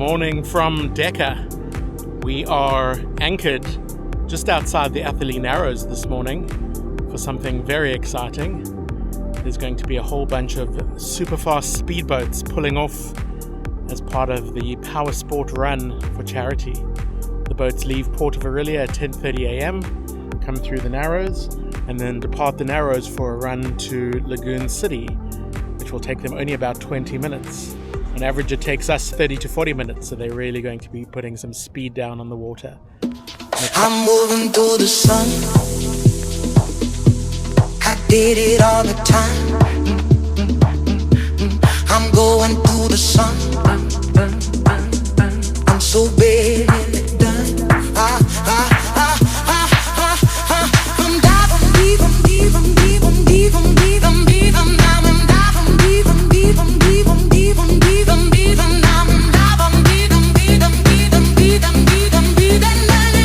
morning from DeCa. We are anchored just outside the Atherley Narrows this morning for something very exciting. There's going to be a whole bunch of super fast speedboats pulling off as part of the Powerboat Run for charity. The boats leave Port of Aurelia at 10:30 a.m, come through the Narrows, and then depart the Narrows for a run to Lagoon City, which will take them only about 20 minutes. On average, it takes us 30 to 40 minutes, so they're really going to be putting some speed down on the water. I'm moving through the sun. I did it all the time. I'm going through the sun. I'm so bad and done. I'm diving deep, I'm deep, I'm deep, I'm deep, I'm deep, I'm deep, I'm diving deep, I'm deep, I'm deep, I'm deep, I'm deep, I'm deep, I'm diving deep, I'm deep, I'm deep, I'm deep, I'm deep, I'm deep, I'm deep.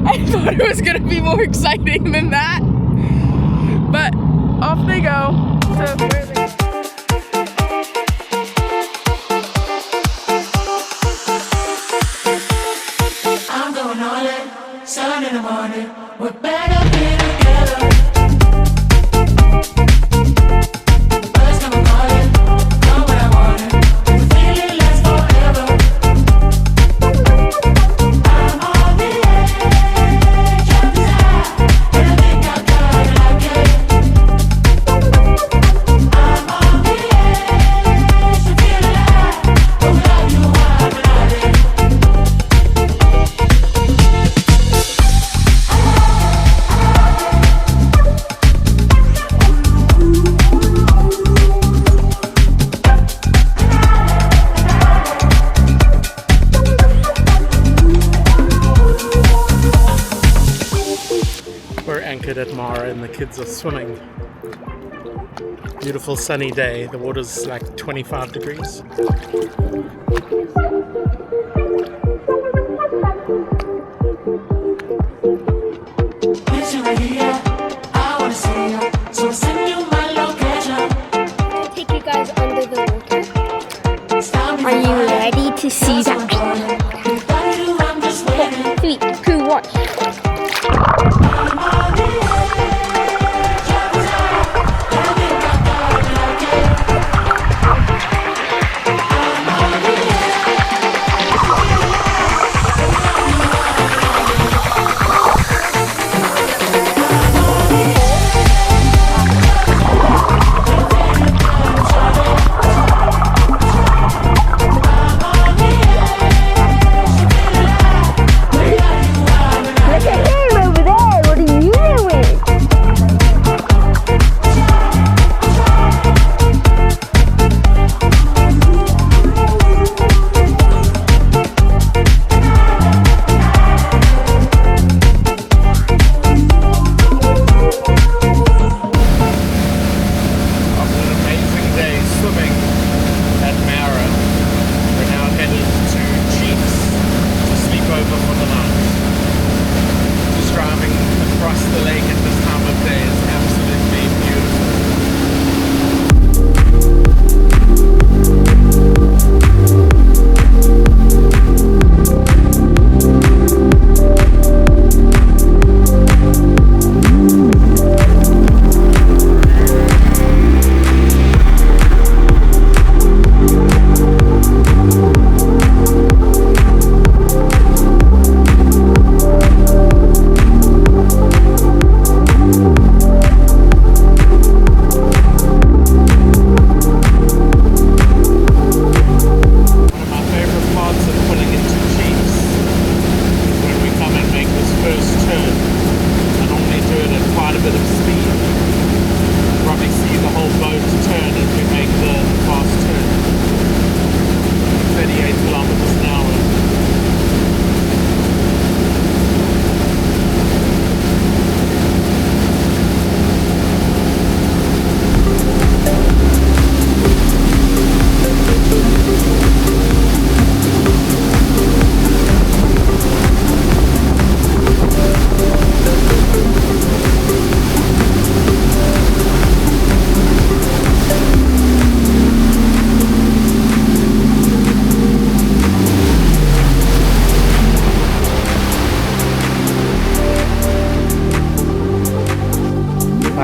I thought it was going to be more exciting than that, but off they go. So where are they? I'm going all in, 7 in the morning, we're back up here together. Birds come calling, know what I wanted, the feeling lasts forever. I'm on the edge of desire, and I think I got it again. I'm on the edge to feel alive, but without you I'm not in. We're anchored at Mara and the kids are swimming. Beautiful sunny day. The water's like 25 degrees. I wanna see you, so send you my location. I'll take you guys under the water. Are you ready to see that? I'm just waiting. 3, 2, 1. I'm on the edge of desire, and I think I got it again. I'm on the edge.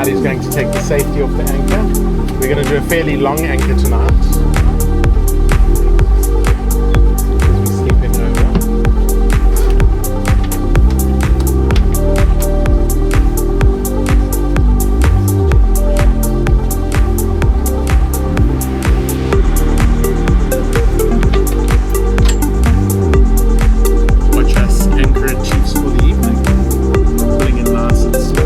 Somebody's going to take the safety off the anchor. We're going to do a fairly long anchor tonight. We're sleeping over. Watch us anchor at Chiefs for the evening. Putting it nice and slow.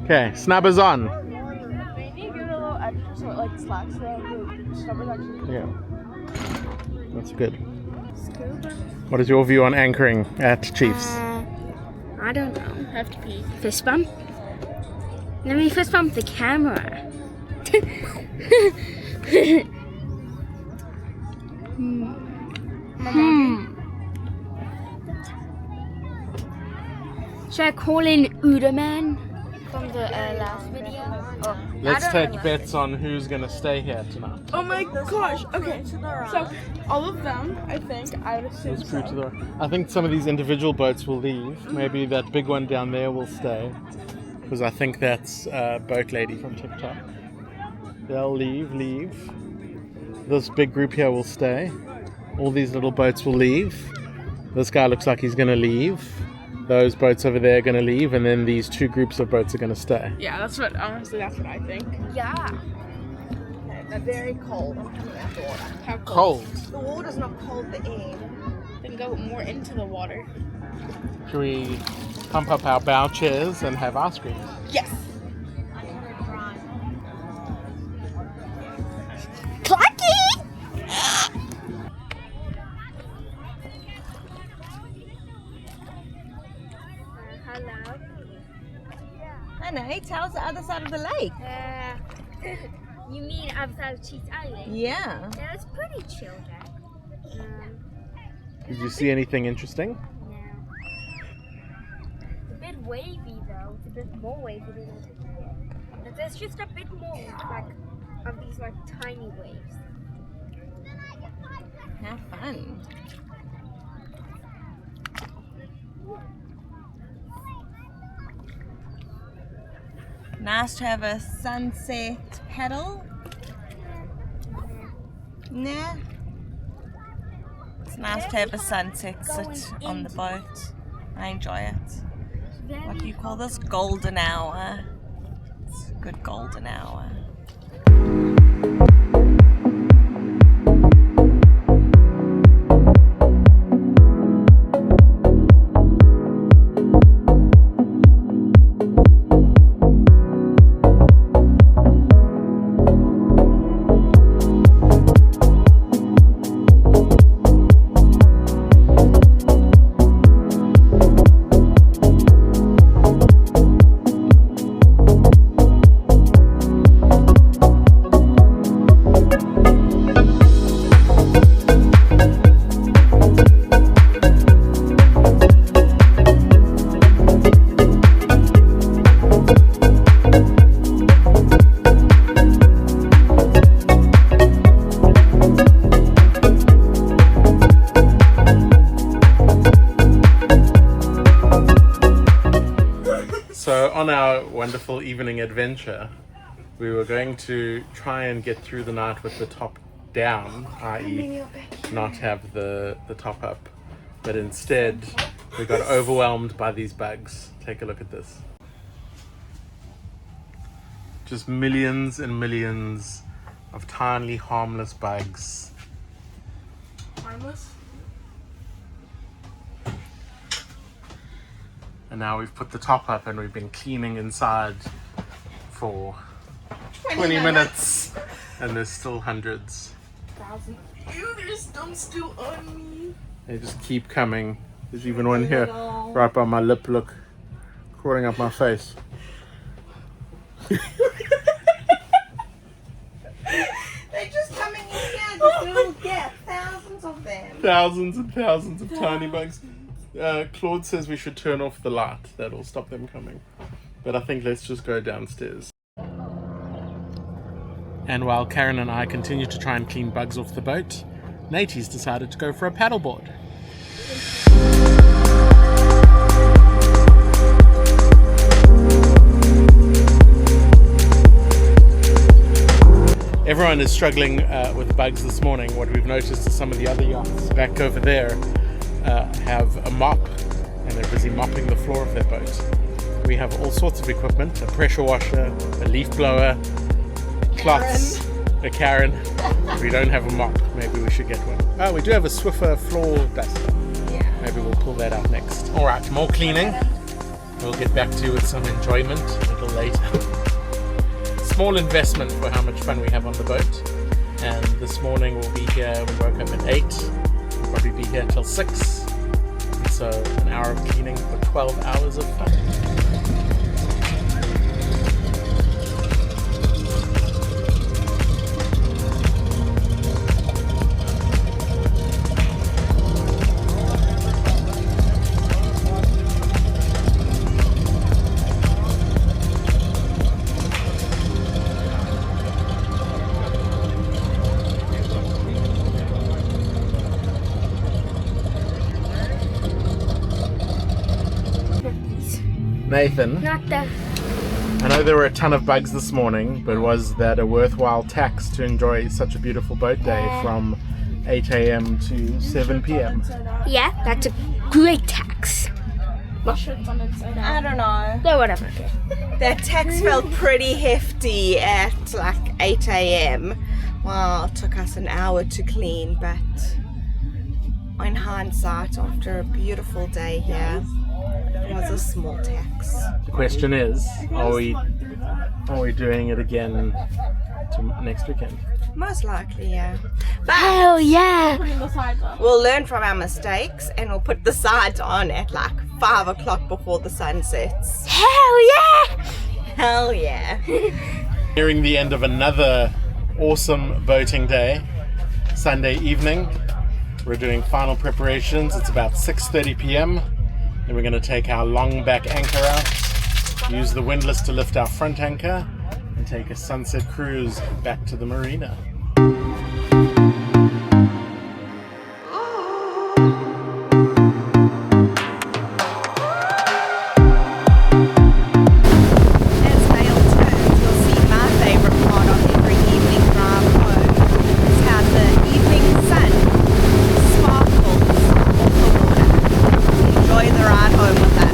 Okay, snubbers on. Maybe give it a little extra so it like slacks the stubborn actually. Yeah, that's good. What is your view on anchoring at Chiefs? I don't know. I have to pee. Fist bump? Let me fist bump the camera. Should I call in Udaman from the last video? Or, Let's take bets on who's going to stay here tonight. Oh my gosh. Okay. So all of them, I think, I would assume. It's true to the. I think some of these individual boats will leave. Maybe that big one down there will stay, because I think that's Boat Lady from TikTok. They'll leave. This big group here will stay. All these little boats will leave. This guy looks like he's going to leave. Those boats over there are going to leave, and then these two groups of boats are going to stay. Yeah, that's what I think. yeah. They're very cold. I'm coming out the water. How Cold. The water's not cold, the air. Then go more into the water. Should we pump up our bow chairs and have ice cream? Yes. Hello. Hi, Nate. How's the other side of the lake? You mean outside of Cheats Island? Yeah. Yeah, it's pretty chill there. Did you see anything interesting? No. It's a bit wavy though. It's a bit more wavy than it is here. But there's just a bit more like of these like tiny waves. Have fun. Nice to have a sunset paddle. Nah. It's nice to have a sunset sit on the boat. I enjoy it. What do you call this? Golden hour. It's a good golden hour. So on our wonderful evening adventure, we were going to try and get through the night with the top down, i.e. not have the top up, but instead we got overwhelmed by these bugs. Take a look at this. Just millions and millions of tiny harmless bugs. Harmless? And now we've put the top up and we've been cleaning inside for 20 minutes and there's still hundreds. Ew, there's some still on me. They just keep coming. There's even one here right by my lip, look, crawling up my face. They're just coming in here. This little gap. Thousands of them. Thousands and thousands of tiny bugs. Claude says we should turn off the light. That'll stop them coming. But I think let's just go downstairs. And while Karen and I continue to try and clean bugs off the boat, Natie's decided to go for a paddleboard. Everyone is struggling with bugs this morning. What we've noticed is some of the other yachts back over there have a mop and they're busy mopping the floor of their boat. We have all sorts of equipment, a pressure washer, a leaf blower, cloths, a Karen. We don't have a mop. Maybe we should get one. Oh, we do have a Swiffer floor duster. Yeah. Maybe we'll pull that out next. All right, more cleaning. We'll get back to you with some enjoyment a little later. Small investment for how much fun we have on the boat. And this morning we'll be here. We woke up at 8. We'll probably be here till 6. So an hour of cleaning for 12 hours of fun. Nathan, Not the. I know there were a ton of bugs this morning, but was that a worthwhile tax to enjoy such a beautiful boat day from 8 a.m. to 7 p.m? Yeah, that's a great tax. My shirt's on inside out. I don't know. So whatever. That tax felt pretty hefty at like 8 a.m. Well, it took us an hour to clean, but in hindsight, after a beautiful day here, it was a small tax. The question is, are we doing it again next weekend? Most likely, yeah. But Hell yeah! Putting the sides up. we'll learn from our mistakes and we'll put the sides on at like 5 o'clock before the sun sets. Hell yeah! Hell yeah. Nearing the end of another awesome boating day. Sunday evening. We're doing final preparations. It's about 6:30 p.m. Then we're going to take our long back anchor out, use the windlass to lift our front anchor, and take a sunset cruise back to the marina. As Dale turns, you'll see my favorite part of every evening drive home. It's how the evening sun sparkles off the water. Enjoy the ride home with us.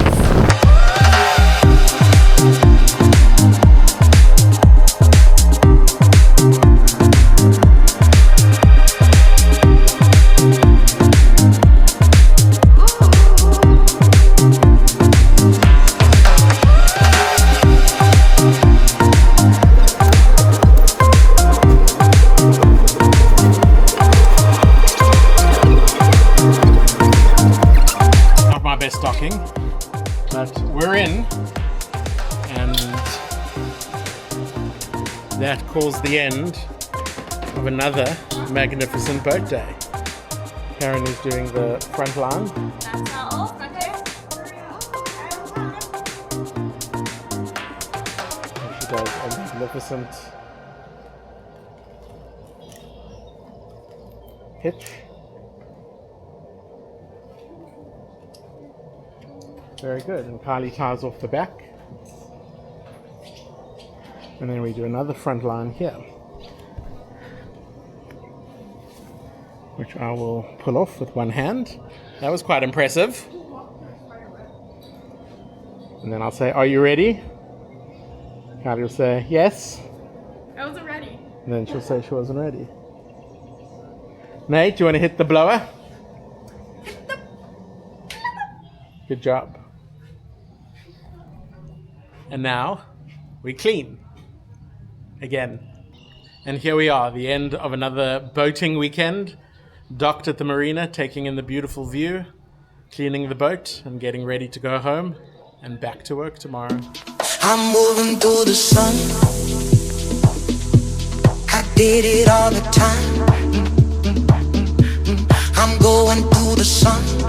Not my best docking, but we're in, and that calls the end of another magnificent boat day. Karen is doing the front line. That's not off, okay? And she does a magnificent hitch. Very good. And Kylie ties off the back. And then we do another front line here, which I will pull off with one hand. That was quite impressive. And then I'll say, "Are you ready?" Kylie will say, "Yes." I wasn't ready. And then she'll say she wasn't ready. Nate, do you want to hit the blower? Good job. And now we clean. again. And here we are, the end of another boating weekend. Docked at the marina, taking in the beautiful view, cleaning the boat, and getting ready to go home and back to work tomorrow. I'm moving through the sun. I did it all the time. I'm going through the sun.